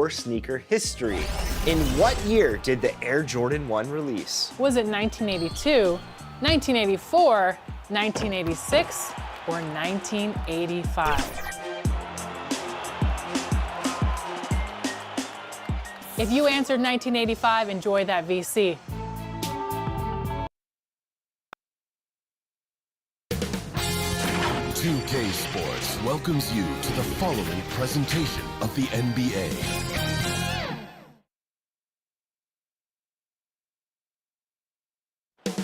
for sneaker history. In what year did the Air Jordan 1 release? Was it 1982, 1984, 1986, or 1985? If you answered 1985, enjoy that VC. "2K Sports welcomes you to the following presentation of the NBA.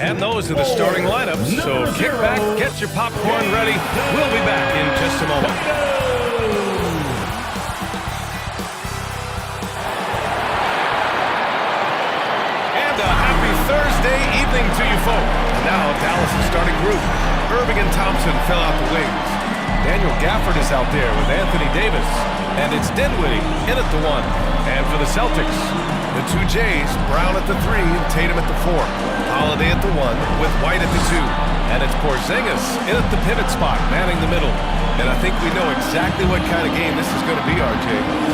And those are the starting lineups, so kick back, get your popcorn ready. We'll be back in just a moment. And a happy Thursday evening to you folks. Now Dallas' starting group. Irving and Thompson fell out the wings. Daniel Gafford is out there with Anthony Davis. And it's Dinwiddie in at the 1. And for the Celtics, the 2 J's, Brown at the 3 and Tatum at the 4. Holiday at the 1 with White at the 2. And it's Porzingis in at the pivot spot, manning the middle. And I think we know exactly what kind of game this is going to be, RJ.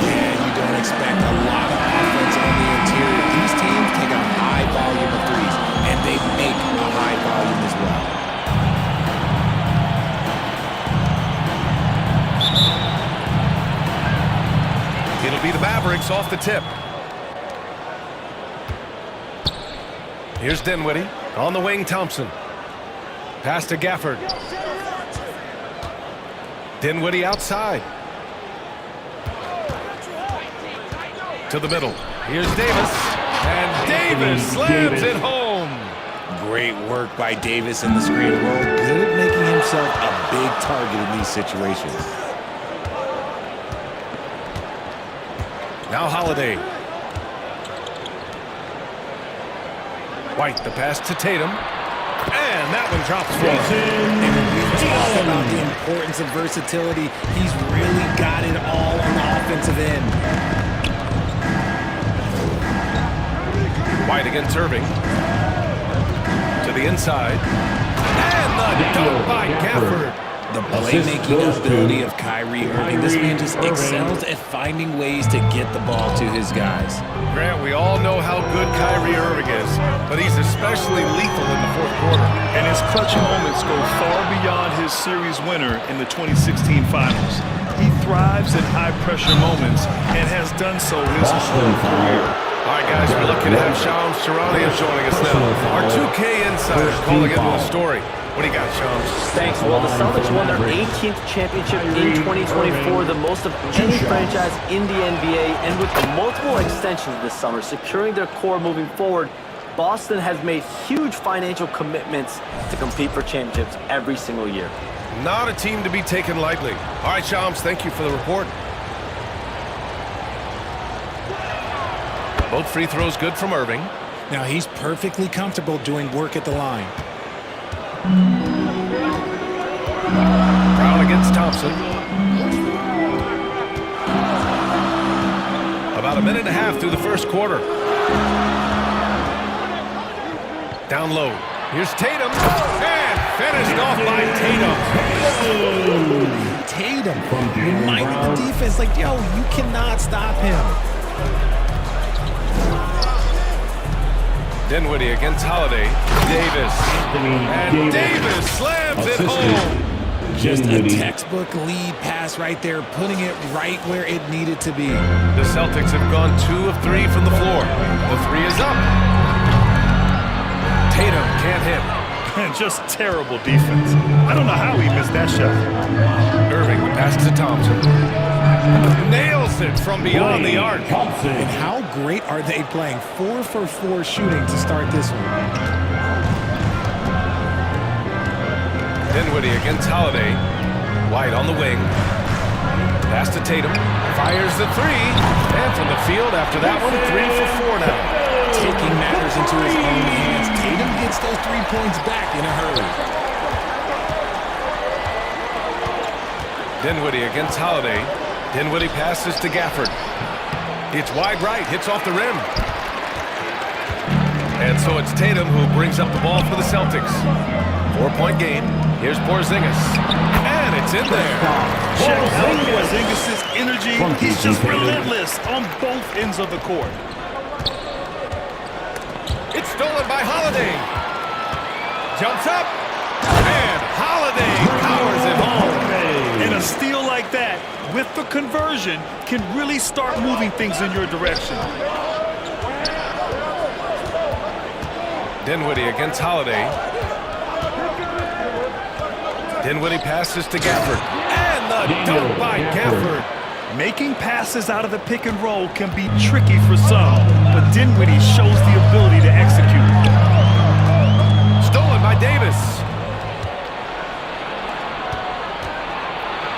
Yeah, you don't expect a lot of offense on the interior. These teams take a high volume of threes, and they make a high volume as well. It'll be the Mavericks off the tip. Here's Dinwiddie. On the wing, Thompson. Pass to Gafford. Dinwiddie outside. To the middle. Here's Davis. And Davis slams it home. Great work by Davis in the screen roll. Good at making himself a big target in these situations. Now Holiday. White, the pass to Tatum. And that one drops for him. And when we talk about the importance of versatility, he's really got it all on the offensive end. White against Irving. To the inside. And the dunk by Gafford. The playmaking ability of Kyrie Irving. This man just excels at finding ways to get the ball to his guys. Grant, we all know how good Kyrie Irving is, but he's especially lethal in the fourth quarter. And his clutch moments go far beyond his series winner in the 2016 finals. He thrives in high-pressure moments and has done so his whole career. All right, guys, we're looking to have Shams Charania joining us now. Our 2K insider calling into the story. What do you got, Shams? Thanks. Well, the Celtics won their 18th championship in 2024, the most of any franchise in the NBA, and with multiple extensions this summer, securing their core moving forward, Boston has made huge financial commitments to compete for championships every single year. Not a team to be taken lightly. All right, Shams, thank you for the report. Both free throws good from Irving. Now he's perfectly comfortable doing work at the line. Brown against Thompson. About a minute and a half through the first quarter. Down low. Here's Tatum. And finished off by Tatum. Tatum reminded the defense, like, yo, you cannot stop him. Dinwiddie against Holiday. Davis. And Davis slams it home. Just a textbook lead pass right there, putting it right where it needed to be. The Celtics have gone 2 of 3 from the floor. The 3 is up. Tatum can't hit. Just terrible defense. I don't know how he missed that shot. Irving, the pass to Thompson. Nails it from beyond the arc. And how great are they playing? 4 for 4 shooting to start this one. Dinwiddie against Holiday. White on the wing. Pass to Tatum. Fires the 3. And from the field after that one, 3 for 4 now. Taking matters into his own hands. Tatum gets those 3 points back in a hurry. Dinwiddie against Holiday. Dinwiddie passes to Gafford. It's wide right, hits off the rim. And so it's Tatum who brings up the ball for the Celtics. 4-point game. Here's Porzingis. And it's in there. Check out Porzingis' energy. He's just relentless on both ends of the court. It's stolen by Holiday. Jumps up, and Holiday powers it home. And a steal like that, with the conversion, can really start moving things in your direction. Dinwiddie against Holiday. Dinwiddie passes to Gafford. And the dunk by Gafford. Making passes out of the pick and roll can be tricky for some, but Dinwiddie shows the ability to execute. Stolen by Davis.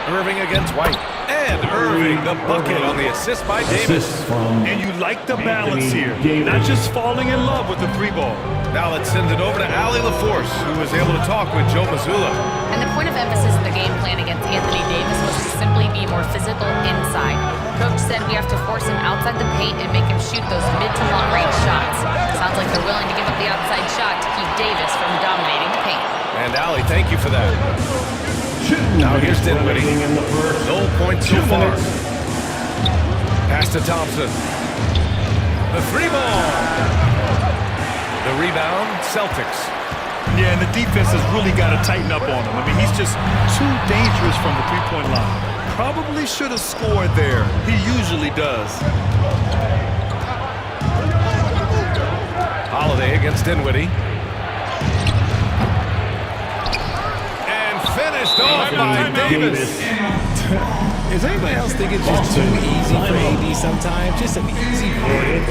Irving against White. And Irving, the bucket on the assist by Davis. And you like the balance here, not just falling in love with the three ball. Now let's send it over to Allie LaForce, who was able to talk with Joe Mazzulla. And the point of emphasis in the game plan against Anthony Davis was to simply be more physical inside. Coach said we have to force him outside the paint and make him shoot those mid to long range shots. Sounds like they're willing to give up the outside shot to keep Davis from dominating the paint. And Allie, thank you for that. Now here's Dinwiddie. No points so far. Pass to Thompson. The three ball. The rebound, Celtics. Yeah, and the defense has really got to tighten up on him. I mean, he's just too dangerous from the three-point line. Probably should have scored there. He usually does. Holiday against Dinwiddie. And finished off by Davis. Is anybody else think it's just too easy for AD sometimes? Just an easy verdict.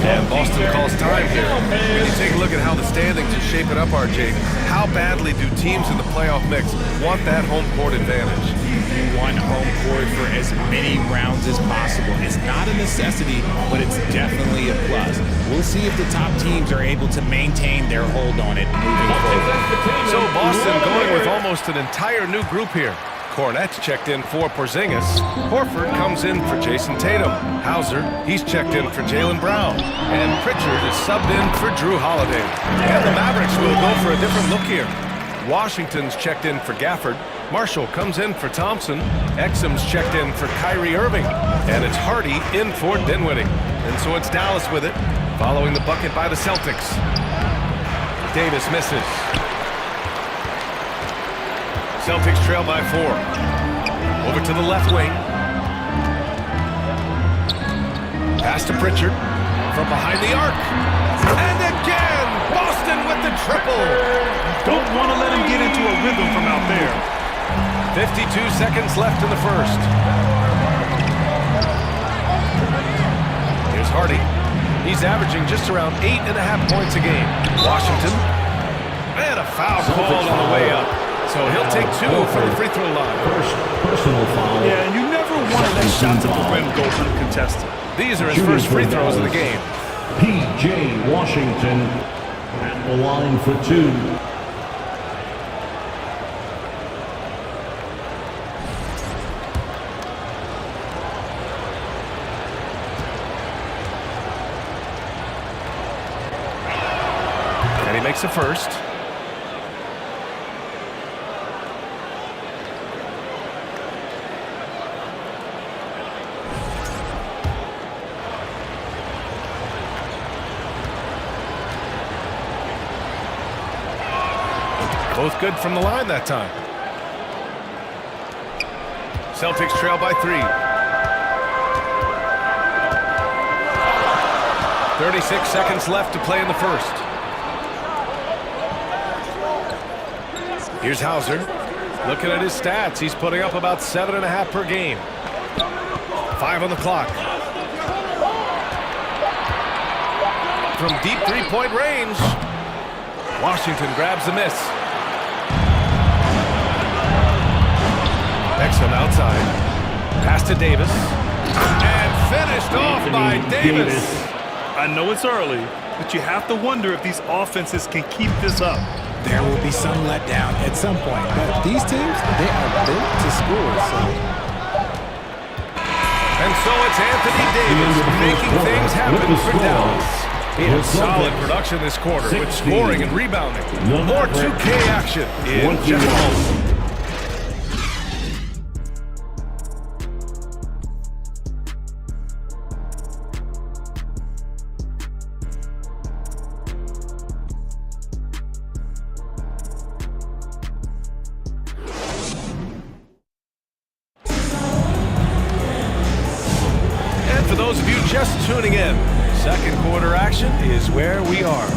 And Boston calls time here. When you take a look at how the standings are shaping up, RJ, how badly do teams in the playoff mix want that home court advantage? You want home court for as many rounds as possible. It's not a necessity, but it's definitely a plus. We'll see if the top teams are able to maintain their hold on it moving forward. So Boston going with almost an entire new group here. Cornette's checked in for Porzingis. Horford comes in for Jason Tatum. Hauser, he's checked in for Jaylen Brown. And Pritchard is subbed in for Drew Holiday. And the Mavericks will go for a different look here. Washington's checked in for Gafford. Marshall comes in for Thompson. Exum's checked in for Kyrie Irving. And it's Hardy in for Dinwiddie. And so it's Dallas with it, following the bucket by the Celtics. Davis misses. Celtics trail by 4. Over to the left wing. Pass to Pritchard from behind the arc. And again, Boston with the triple. Don't want to let him get into a rhythm from out there. 52 seconds left in the first. Here's Hardy. He's averaging just around 8.5 points a game. Washington. And a foul called on the way up. So he'll take 2 from the free throw line. Personal foul. Yeah, and you never want to let shots at the rim go uncontested. These are his first free throws of the game. P.J. Washington at the line for 2. And he makes the first. Both good from the line that time. Celtics trail by 3. 36 seconds left to play in the first. Here's Hauser. Looking at his stats, he's putting up about 7.5 per game. 5 on the clock. From deep three-point range, Washington grabs the miss. Exum outside. Pass to Davis. And finished off by Davis. I know it's early, but you have to wonder if these offenses can keep this up. There will be some letdown at some point, but these teams, they are built to score. And so it's Anthony Davis making things happen for Dallas. He had solid production this quarter with scoring and rebounding. More 2K action in just a moment. for those of you just tuning in, second quarter action is where we are.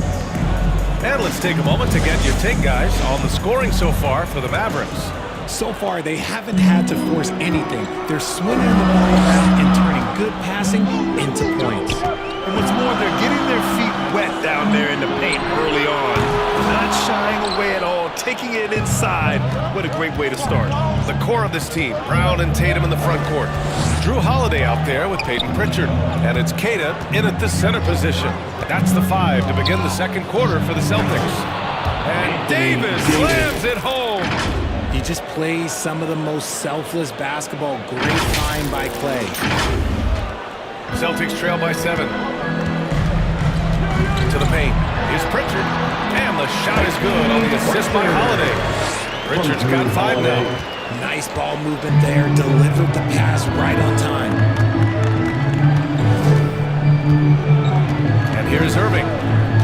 And let's take a moment to get your take, guys, on the scoring so far for the Mavericks. So far, they haven't had to force anything. They're swinging the ball around and turning good passing into points. And what's more, they're getting their feet wet down there in the paint early on. Not shying away at all, taking it inside. What a great way to start. The core of this team, Brown and Tatum in the front court. Drew Holiday out there with Peyton Pritchard. And it's Keita in at the center position. That's the 5 to begin the second quarter for the Celtics. And Davis slams it home. He just plays some of the most selfless basketball. Great find by Clay. Celtics trail by 7. To the paint. Here's Pritchard. And the shot is good on the assist by Holiday. Pritchard's got 5 now. Nice ball movement there. Delivered the pass right on time. And here's Irving.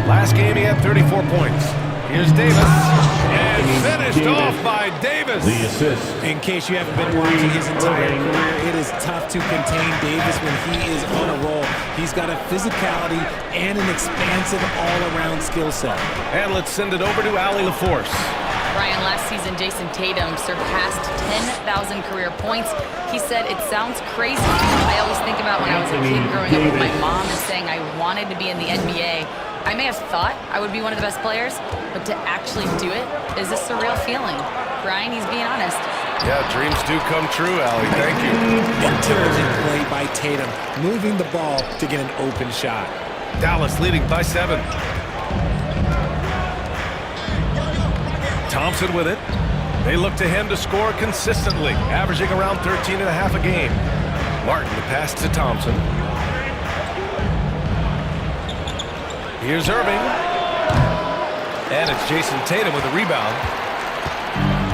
Last game he had 34 points. Here's Davis. And finished off by Davis. The assist. In case you haven't been watching his entire career, it is tough to contain Davis when he is on a roll. He's got a physicality and an expansive all-around skill set. And let's send it over to Allie LaForce. Brian, last season, Jason Tatum surpassed 10,000 career points. He said, it sounds crazy. I always think about when I was a kid growing up with my mom and saying I wanted to be in the NBA. I may have thought I would be one of the best players, but to actually do it is a surreal feeling. Brian, he's being honest. Yeah, dreams do come true, Allie. Thank you. Intelligent play by Tatum, moving the ball to get an open shot. Dallas leading by 7. Thompson with it. They look to him to score consistently, averaging around 13.5 a game. Martin the pass to Thompson. Here's Irving. And it's Jason Tatum with a rebound.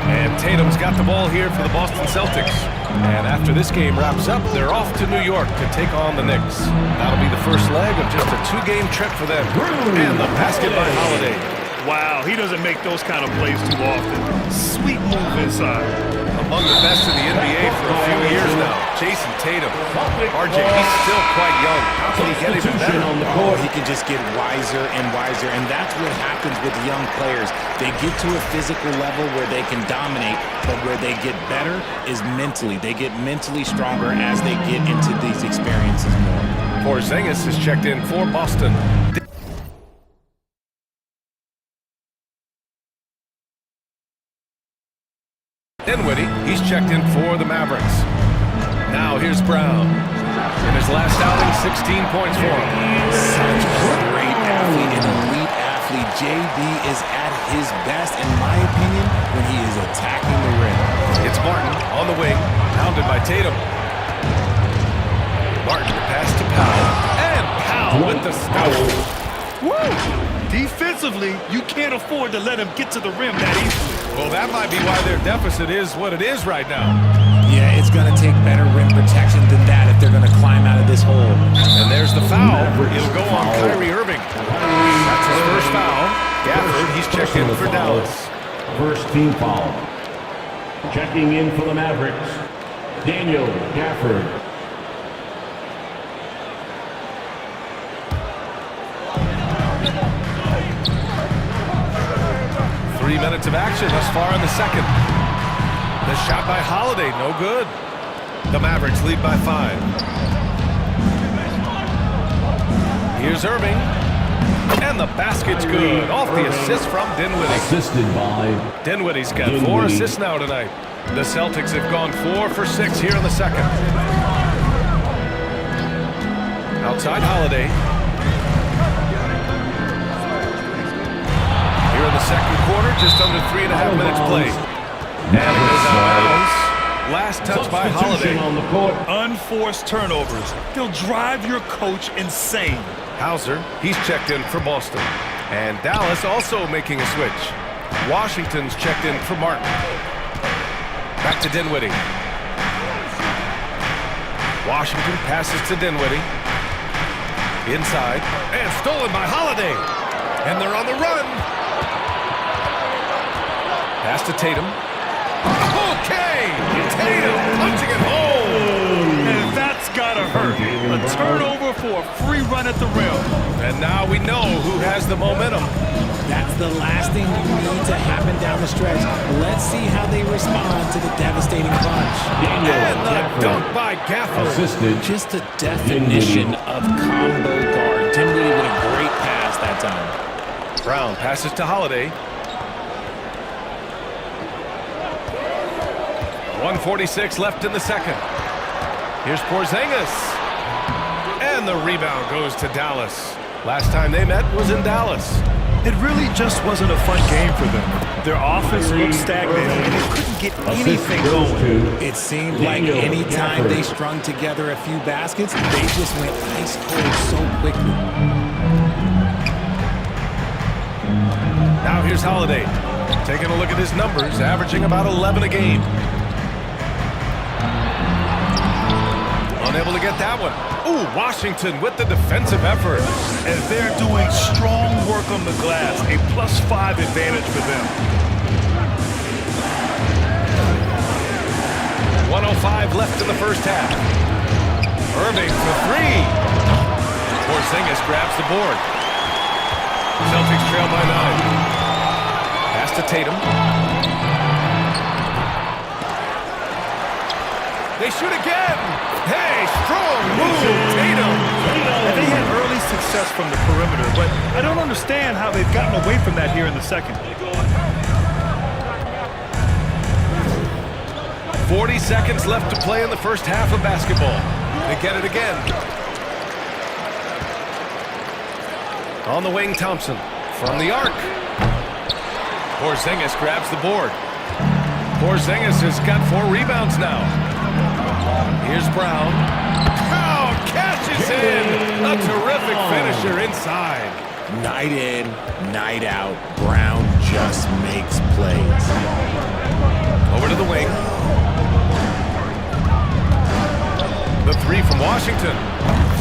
And Tatum's got the ball here for the Boston Celtics. And after this game wraps up, they're off to New York to take on the Knicks. That'll be the first leg of just a 2-game trip for them. And the basket by Holiday. Wow, he doesn't make those kind of plays too often. Sweet move inside. Among the best in the NBA for a few years now, Jason Tatum. RJ, he's still quite young. How can he get even better? Oh, he can just get wiser and wiser, and that's what happens with young players. They get to a physical level where they can dominate, but where they get better is mentally. They get mentally stronger as they get into these experiences more. Porzingis is checked in for Boston. Dinwiddie, he's checked in for the Mavericks. Now here's Brown. In his last outing, 16 points for him. Such a great athlete, an elite athlete. JB is at his best, in my opinion, when he is attacking the rim. It's Martin on the wing, pounded by Tatum. Martin pass to Powell. And Powell with the stop. Woo! Defensively, you can't afford to let him get to the rim that easily. Well, that might be why their deficit is what it is right now. Yeah, it's going to take better rim protection than that if they're going to climb out of this hole. And there's the foul. It'll go on Kyrie Irving. That's his first foul. Gafford, he's checked in for Dallas. First team foul. Checking in for the Mavericks, Daniel Gafford. Minutes of action thus far in the second. The shot by Holiday, no good. The Mavericks lead by 5. Here's Irving. And the basket's good. Off the assist from Dinwiddie. Assisted by Dinwiddie's got 4 assists now tonight. The Celtics have gone 4 for 6 here in the second. Outside Holiday. In the second quarter, just under 3.5 minutes played. And it goes out of bounds. Last touch by Holiday. On the court. Unforced turnovers. They'll drive your coach insane. Hauser, he's checked in for Boston. And Dallas also making a switch. Washington's checked in for Martin. Back to Dinwiddie. Washington passes to Dinwiddie. Inside. And stolen by Holiday. And they're on the run. Pass to Tatum. Okay! Tatum punching it home! And that's got gotta hurt. A turnover for a free run at the rim. And now we know who has the momentum. That's the last thing you need to happen down the stretch. Let's see how they respond to the devastating punch. And the dunk by Gafford. Assisted. Just a definition of combo guard. Dinwiddie with a great pass that time. Brown passes to Holiday. 1:46 left in the second. Here's Porzingis. And the rebound goes to Dallas. Last time they met was in Dallas. It really just wasn't a fun game for them. Their offense looked stagnant, and they couldn't get anything going. It seemed like any time they strung together a few baskets, they just went ice cold so quickly. Now here's Holiday. Taking a look at his numbers, averaging about 11 a game. Unable to get that one. Ooh, Washington with the defensive effort. And they're doing strong work on the glass, a +5 advantage for them. 1:05 left in the first half. Irving for three. Porzingis grabs the board. Celtics trail by 9. Pass to Tatum. They shoot again. Hey, strong move, Tatum. And they had early success from the perimeter, but I don't understand how they've gotten away from that here in the second. 40 seconds left to play in the first half of basketball. They get it again. On the wing, Thompson from the arc. Porzingis grabs the board. Porzingis has got 4 rebounds now. Here's Brown. Brown cashes in. A terrific finisher inside. Night in, night out, Brown just makes plays. Over to the wing. The three from Washington.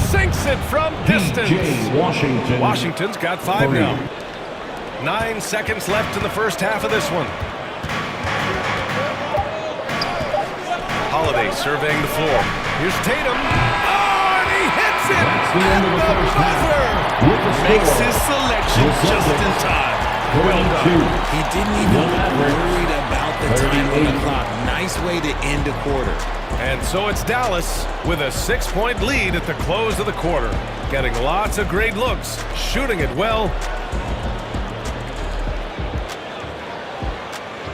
Sinks it from distance. Washington. Washington's got 5 now. 9 seconds left in the first half of this one. Holiday surveying the floor. Here's Tatum. Oh, and he hits it! That's the end of the first half. Makes his selection just in time. Well done. He didn't even look worried about the time on the clock. Nice way to end a quarter. And so it's Dallas with a 6-point lead at the close of the quarter. Getting lots of great looks, shooting it well.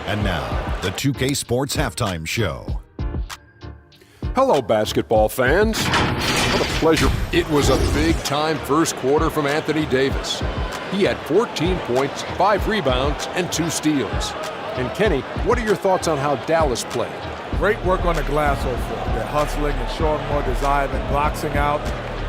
And now, the 2K Sports Halftime Show. Hello, basketball fans. What a pleasure. It was a big-time first quarter from Anthony Davis. He had 14 points, 5 rebounds, and 2 steals. And Kenny, what are your thoughts on how Dallas played? Great work on the glass so far. They're hustling and showing more desire than boxing out.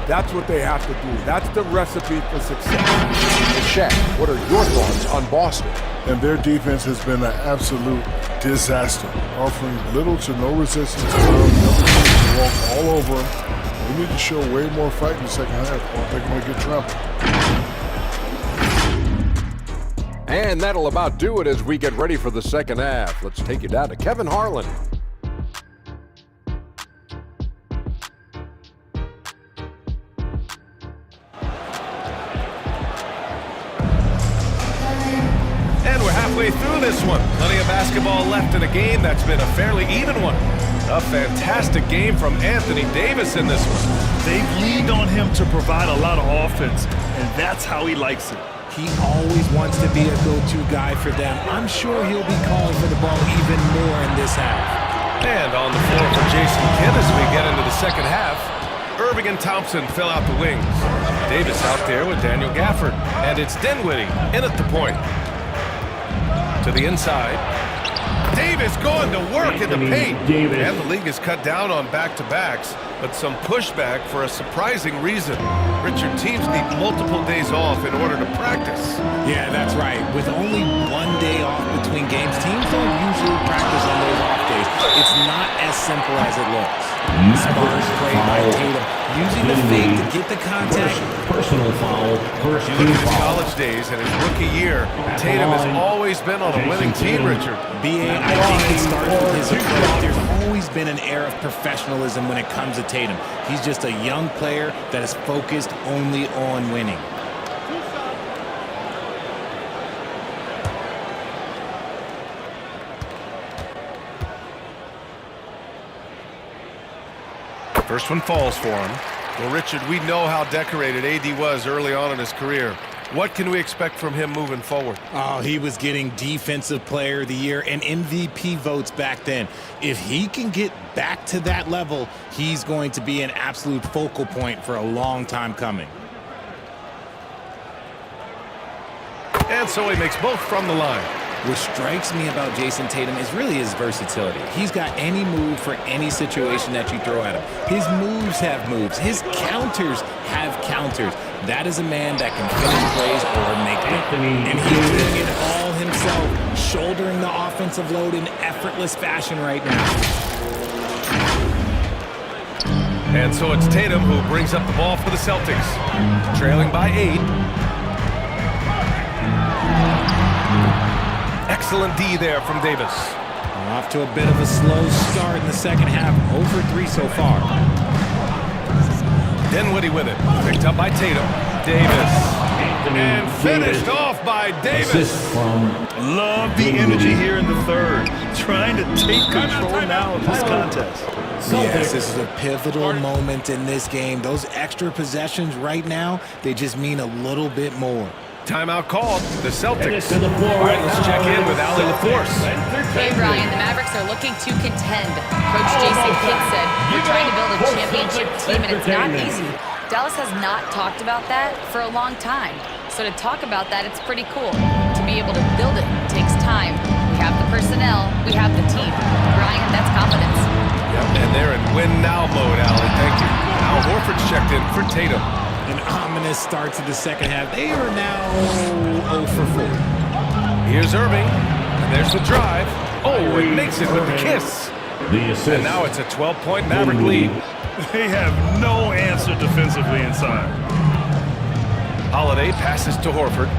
That's what they have to do. That's the recipe for success. And Shaq, what are your thoughts on Boston? And their defense has been an absolute disaster, offering little to no resistance. They walk all over them. We need to show way more fight in the second half, or they're going to get trampled. And that'll about do it as we get ready for the second half. Let's take you down to Kevin Harlan. And we're halfway through this one. Plenty of basketball left in a game that's been a fairly even one. A fantastic game from Anthony Davis in this one. They've leaned on him to provide a lot of offense, and that's how he likes it. He always wants to be a go-to guy for them. I'm sure he'll be calling for the ball even more in this half. And on the floor for Jason Kidd as we get into the second half. Irving and Thompson fill out the wings. Davis out there with Daniel Gafford. And it's Dinwiddie in at the point. To the inside. Davis going to work in the paint. And the league is cut down on back-to-backs, but some pushback for a surprising reason. Richard, teams need multiple days off in order to practice. Yeah, that's right. With only 1 day off between games, teams don't usually practice on those off days. It's not as simple as it looks. Smart play by Tatum, using the fake to get the contact, personal foul, first You team look at his foul. college days and his rookie year, Tatum has always been on a winning team, Richard. BA, I think it starts with his approach. There's always been an air of professionalism when it comes to Tatum. He's just a young player that is focused only on winning. First one falls for him. Well, Richard, we know how decorated AD was early on in his career. What can we expect from him moving forward? Oh, he was getting Defensive Player of the Year and MVP votes back then. If he can get back to that level, he's going to be an absolute focal point for a long time coming. And so he makes both from the line. What strikes me about Jason Tatum is really his versatility. He's got any move for any situation that you throw at him. His moves have moves. His counters have counters. That is a man that can finish plays or make them. And he's doing it all himself, shouldering the offensive load in effortless fashion right now. And so it's Tatum who brings up the ball for the Celtics. Trailing by 8. Excellent D there from Davis. Off to a bit of a slow start in the second half. 0 for 3 so far. Dinwiddie with it. Picked up by Tatum. Davis. And finished off by Davis. Love the energy here in the third. Trying to take control now of this contest. Yes, this is a pivotal moment in this game. Those extra possessions right now, they just mean a little bit more. Timeout called. The Celtics. All right, let's check in with Allie LaForce. Hey, Brian, the Mavericks are looking to contend. Coach Jason Kidd said, we're trying to build a championship team, and it's not easy. Dallas has not talked about that for a long time. So to talk about that, it's pretty cool. To be able to build it takes time. We have the personnel. We have the team. Brian, that's confidence. Yep, and they're in win-now mode, Allie. Thank you. Al Horford's checked in for Tatum. An ominous start to the second half. They are now 0 for 4. Here's Irving, and there's the drive. Oh, it makes it with the kiss. And now it's a 12-point Maverick lead. They have no answer defensively inside. Holiday passes to Horford.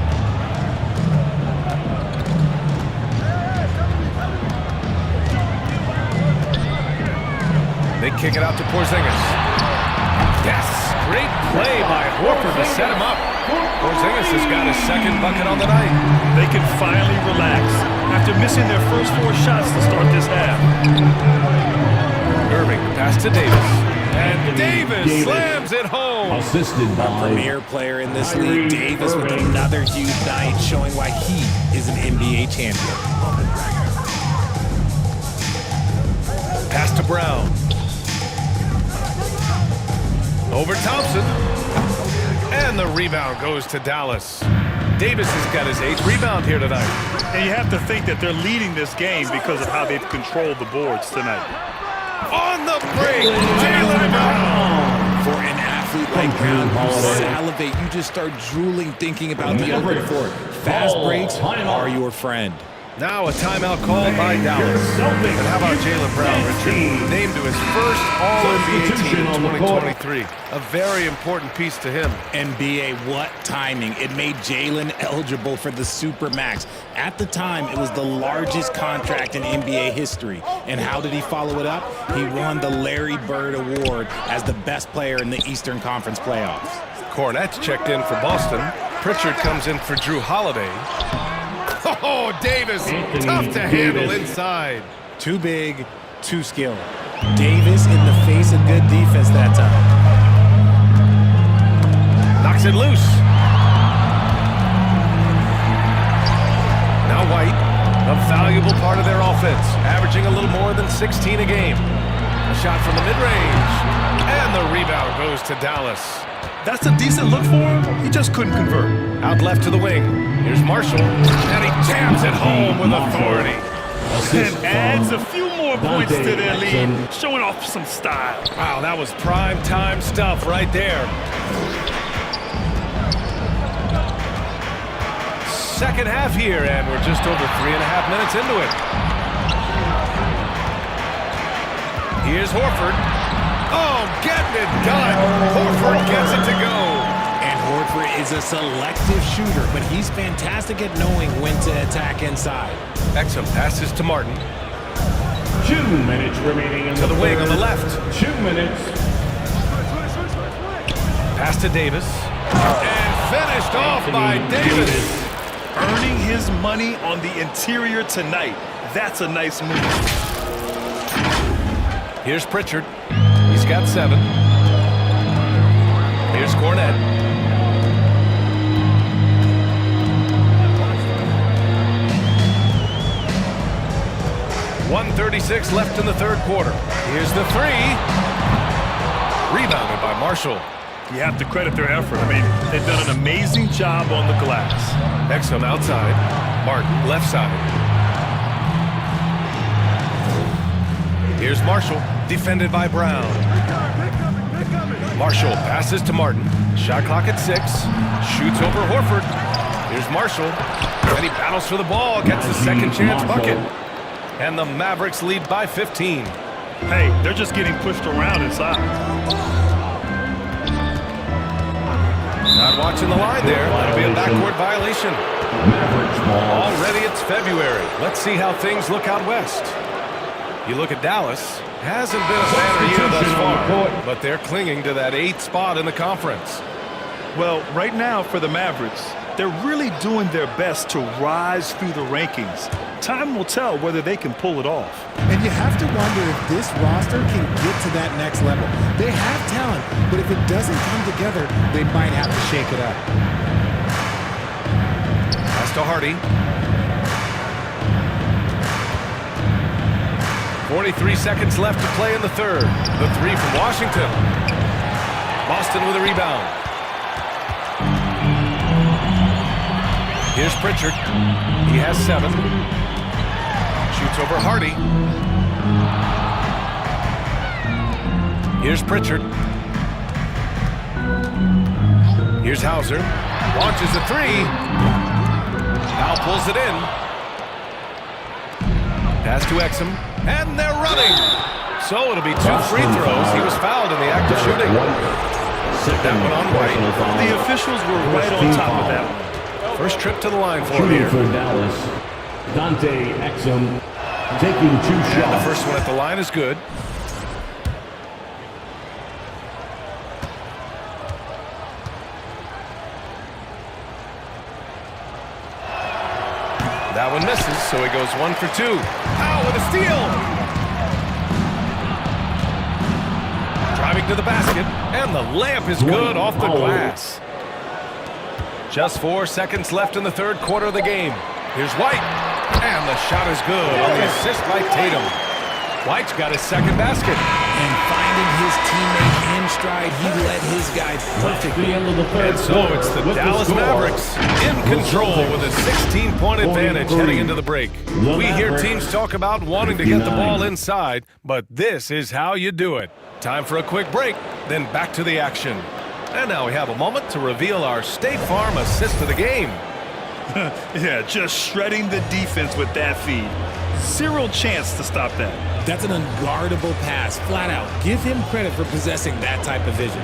They kick it out to Porzingis. Yes, great play by Horford to set him up. Porzingis has got his second bucket on the night. They can finally relax after missing their first 4 shots to start this half. Irving, pass to Davis. And Davis slams it home. Assisted by Premier player in this league, Davis, with another huge night, showing why he is an NBA champion. Pass to Brown. Over Thompson. And the rebound goes to Dallas. Davis has got his 8th rebound here tonight. And you have to think that they're leading this game because of how they've controlled the boards tonight. On the break, Jaylen Brown. For an athlete like Brown, you salivate. You just start drooling thinking about the open court. Fast breaks are your friend. Now a timeout called by Dallas. And how about Jaylen Brown, Richard? Named to his first All-NBA team in 2023. A very important piece to him. NBA, what timing. It made Jaylen eligible for the Supermax. At the time, it was the largest contract in NBA history. And how did he follow it up? He won the Larry Bird Award as the best player in the Eastern Conference playoffs. Cornette's checked in for Boston. Pritchard comes in for Drew Holiday. Oh, Davis, tough to handle inside. Too big, too skilled. Davis in the face of good defense that time. Knocks it loose. Now White, a valuable part of their offense, averaging a little more than 16 a game. A shot from the mid-range, and the rebound goes to Dallas. That's a decent look for him. He just couldn't convert. Out left to the wing. Here's Marshall, and he jams it home with authority. And adds a few more points to their lead, showing off some style. Wow, that was prime time stuff right there. Second half here, and we're just over 3.5 minutes into it. Here's Horford. Oh, getting it done. Horford gets it to go. And is a selective shooter, but he's fantastic at knowing when to attack inside. Exum passes to Martin. 2 minutes remaining in to the wing on the left. 2 minutes. Pass to Davis. And finished off by Davis. Earning his money on the interior tonight. That's a nice move. Here's Pritchard. He's got 7. Here's Cornette. .136 left in the third quarter. Here's the 3. Rebounded by Marshall. You have to credit their effort. I mean, they've done an amazing job on the glass. Exum outside. Martin left side. Here's Marshall, defended by Brown. Marshall passes to Martin. Shot clock at 6. Shoots over Horford. Here's Marshall. And he battles for the ball. Gets a second chance bucket. And the Mavericks lead by 15. Hey, they're just getting pushed around inside. Not watching the line there. That'll be a backcourt violation. Already it's February. Let's see how things look out west. You look at Dallas. Hasn't been a banner year thus far, but they're clinging to that 8th spot in the conference. Well, right now for the Mavericks, they're really doing their best to rise through the rankings. Time will tell whether they can pull it off. And you have to wonder if this roster can get to that next level. They have talent, but if it doesn't come together, they might have to shake it up. Pass to Hardy. 43 seconds left to play in the third. The 3 from Washington. Boston with a rebound. Here's Pritchard. He has 7. Shoots over Hardy. Here's Pritchard. Here's Hauser. Launches a 3. Now pulls it in. Pass to Exum. And they're running. So it'll be 2 free throws. He was fouled in the act of shooting. That one on White. The officials were right on top of that one. First trip to the line for him here. For Dallas, Dante Exum taking 2 shots. And the first one at the line is good. That one misses, so he goes 1 for 2. Powell with a steal. Driving to the basket, and the layup is good off the glass. Just 4 seconds left in the third quarter of the game. Here's White, and the shot is good on the assist by Tatum. White's got his second basket. And finding his teammate in stride, he led his guy perfectly. And so it's the Dallas Mavericks in control with a 16-point advantage heading into the break. We hear teams talk about wanting to get the ball inside, but this is how you do it. Time for a quick break, then back to the action. And now we have a moment to reveal our State Farm assist of the game. Yeah, just shredding the defense with that feed. 0 chance to stop that. That's an unguardable pass, flat out. Give him credit for possessing that type of vision.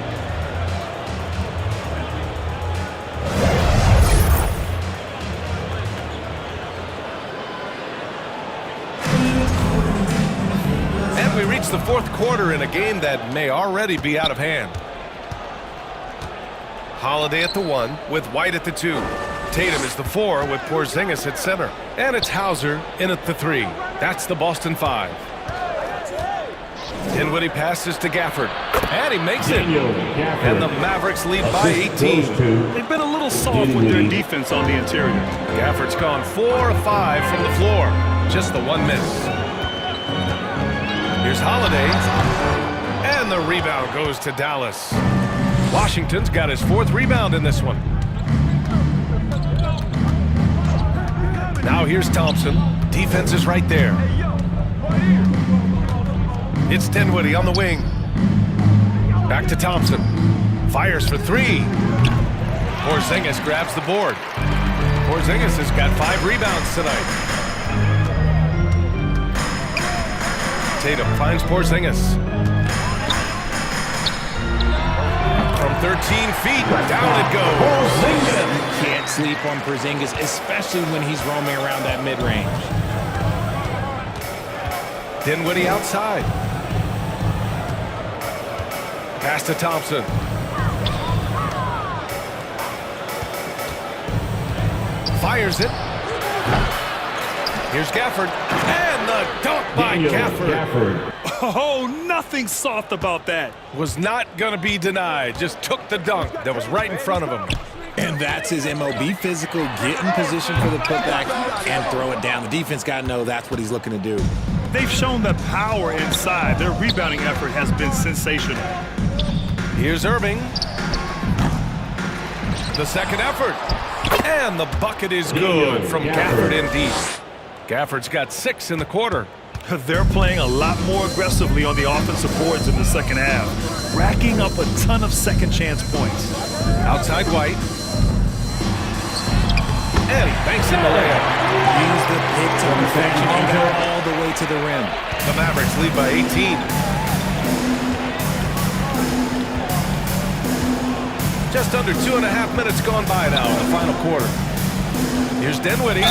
And we reach the fourth quarter in a game that may already be out of hand. Holiday at the 1 with White at the 2. Tatum is the 4 with Porzingis at center. And it's Hauser in at the 3. That's the Boston 5. Dinwiddie passes to Gafford. And he makes it. And the Mavericks lead by 18. They've been a little soft with their defense on the interior. Gafford's gone 4 of 5 from the floor. Just the 1 miss. Here's Holiday. And the rebound goes to Dallas. Washington's got his 4th rebound in this one. Now here's Thompson. Defense is right there. It's Dinwiddie on the wing. Back to Thompson. Fires for 3. Porzingis grabs the board. Porzingis has got 5 rebounds tonight. Tatum finds Porzingis. from 13 feet. Down it goes. You can't sleep on Porzingis, especially when he's roaming around that mid-range. Dinwiddie outside. Pass to Thompson. Fires it. Here's Gafford. And the dunk by Gafford. Oh, nothing soft about that. Was not going to be denied. Just took the dunk that was right in front of him. And that's his MO. Be physical, get in position for the putback, and throw it down. The defense got to know that's what he's looking to do. They've shown the power inside. Their rebounding effort has been sensational. Here's Irving. The second effort. And the bucket is good from Gafford indeed. Gafford's got 6 in the quarter. They're playing a lot more aggressively on the offensive boards in the second half, racking up a ton of second chance points. Outside White. And he banks in the layup. Use the pick to perfection and go all the way to the rim. The Mavericks lead by 18. Just under 2.5 minutes gone by now in the final quarter. Here's Dinwiddie.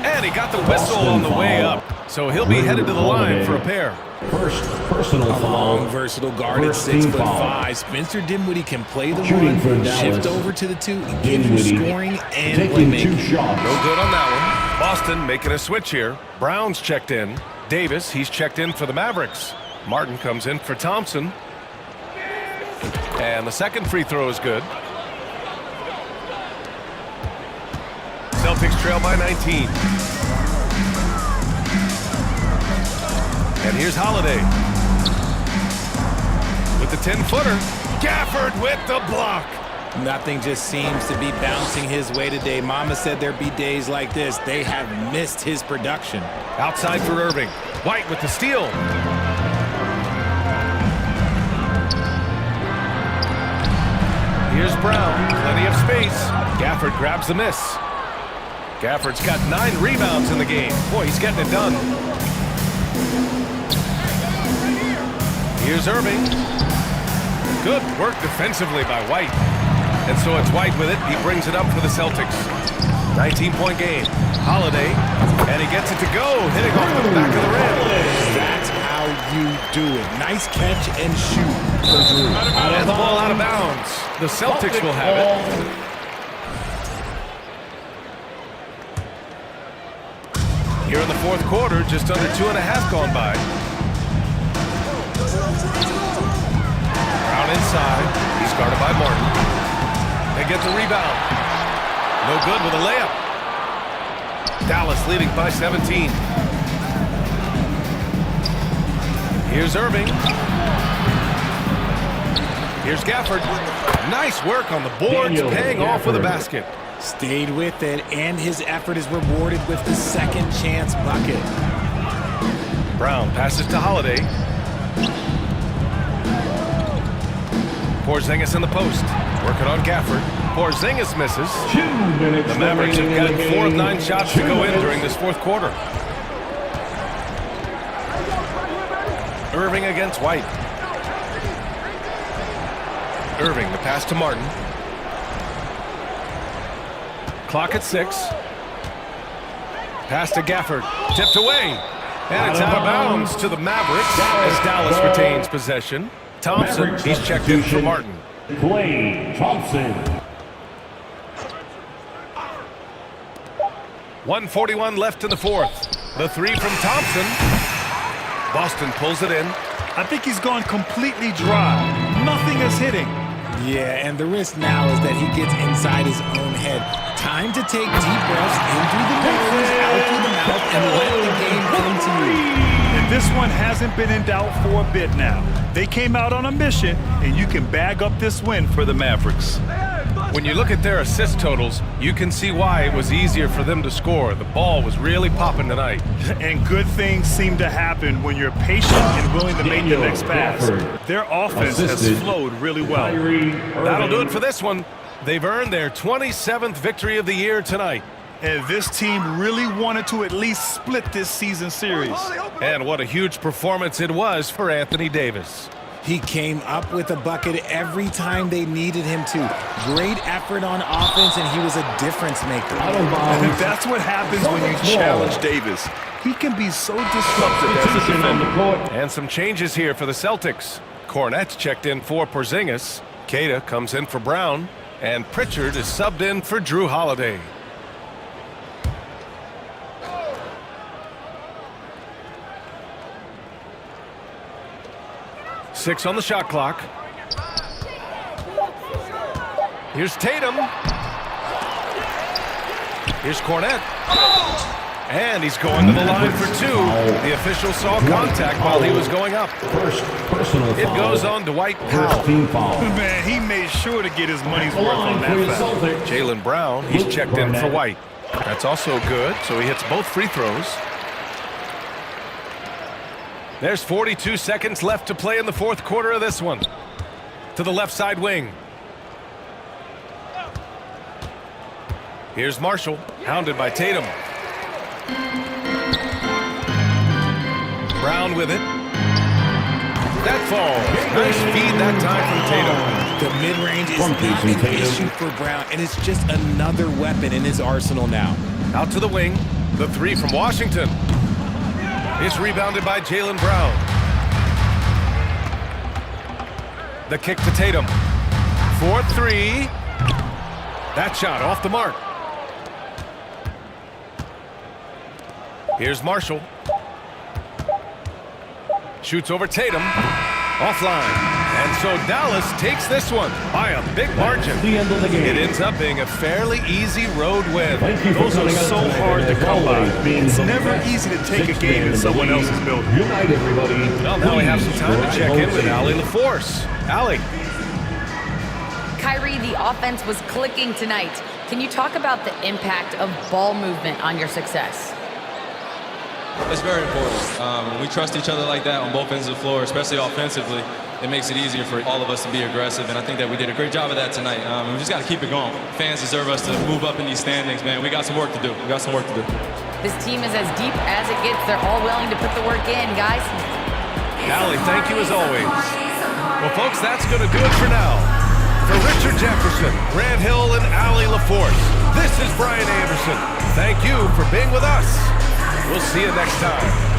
And he got the whistle on the way up. So he'll be headed to the line for a pair. First personal foul. Long, versatile guard at 6'5". Spencer Dinwiddie can play the one, shift over to the 2, and give you scoring and playmaking. No good on that one. Boston making a switch here. Brown's checked in. Davis, he's checked in for the Mavericks. Martin comes in for Thompson. And the second free throw is good. Celtics trail by 19. And here's Holiday. With the 10-footer. Gafford with the block. Nothing just seems to be bouncing his way today. Mama said there'd be days like this. They have missed his production. Outside for Irving. White with the steal. Here's Brown. Plenty of space. Gafford grabs the miss. Gafford's got 9 rebounds in the game. Boy, he's getting it done. Here's Irving. Good work defensively by White. And so it's White with it. He brings it up for the Celtics. 19-point game. Holiday. And he gets it to go. Hitting off the back of the rim. That's how you do it. Nice catch and shoot for Drew. And the ball out of bounds. The Celtics will have it. Here in the fourth quarter, just under 2.5 gone by. Brown inside. He's guarded by Martin. They get the rebound. No good with a layup. Dallas leading by 17. Here's Irving. Here's Gafford. Nice work on the boards, paying off with a basket. Stayed with it, and his effort is rewarded with the second chance bucket. Brown passes to Holiday. Porzingis in the post. Working on Gafford. Porzingis misses. 2 minutes. The Mavericks have gotten 4 of 9 shots to go in during this fourth quarter. Irving against White. Irving, the pass to Martin. Clock at 6. Pass to Gafford. Tipped away. And it's out of bounds to the Mavericks as Dallas retains possession. Thompson, he's checked in for Martin. Klay Thompson. 1:41 left in the fourth. The 3 from Thompson. Boston pulls it in. I think he's gone completely dry. Nothing is hitting. Yeah, and the risk now is that he gets inside his own head. Time to take deep breaths in through the nose, out through the mouth, and let the game come to you. And this one hasn't been in doubt for a bit now. They came out on a mission, and you can bag up this win for the Mavericks. When you look at their assist totals, you can see why it was easier for them to score. The ball was really popping tonight. And good things seem to happen when you're patient and willing to make the next pass. Their offense has flowed really well. That'll do it for this one. They've earned their 27th victory of the year tonight. And this team really wanted to at least split this season series. And what a huge performance it was for Anthony Davis. He came up with a bucket every time they needed him to. Great effort on offense, and he was a difference maker. And that's what happens when you challenge Davis. He can be so disruptive as a defender. And some changes here for the Celtics. Cornette's checked in for Porzingis. Queta comes in for Brown. And Pritchard is subbed in for Drew Holiday. Six on the shot clock. Here's Tatum. Here's Cornette. And he's going to the line for two. The official saw contact while he was going up. It goes on Dwight Powell. Man, he made sure to get his money's worth on that foul. Jaylen Brown, he's checked in for White. That's also good, so he hits both free throws. There's 42 seconds left to play in the fourth quarter of this one. To the left side wing. Here's Marshall, hounded by Tatum. Brown with it. That falls. Nice feed that time from Tatum. The mid-range is not an issue for Brown, and it's just another weapon in his arsenal now. Out to the wing. The three from Washington. It's rebounded by Jaylen Brown. The kick to Tatum. 4-3. That shot off the mark. Here's Marshall. Shoots over Tatum. Offline. And so Dallas takes this one by a big margin. It ends up being a fairly easy road win. Those are so hard to come by. It's never easy to take a game in someone else's building. Well, now we have some time to check in with Allie LaForce. Allie. Kyrie, the offense was clicking tonight. Can you talk about the impact of ball movement on your success? It's very important. When we trust each other like that on both ends of the floor, especially offensively, it makes it easier for all of us to be aggressive, and I think that we did a great job of that tonight. We just got to keep it going. Fans deserve us to move up in these standings, man. We got some work to do. This team is as deep as it gets. They're all willing to put the work in, guys. Allie, thank you as always. Well, folks, that's going to do it for now. For Richard Jefferson, Grant Hill, and Allie LaForce, this is Brian Anderson. Thank you for being with us. We'll see you next time.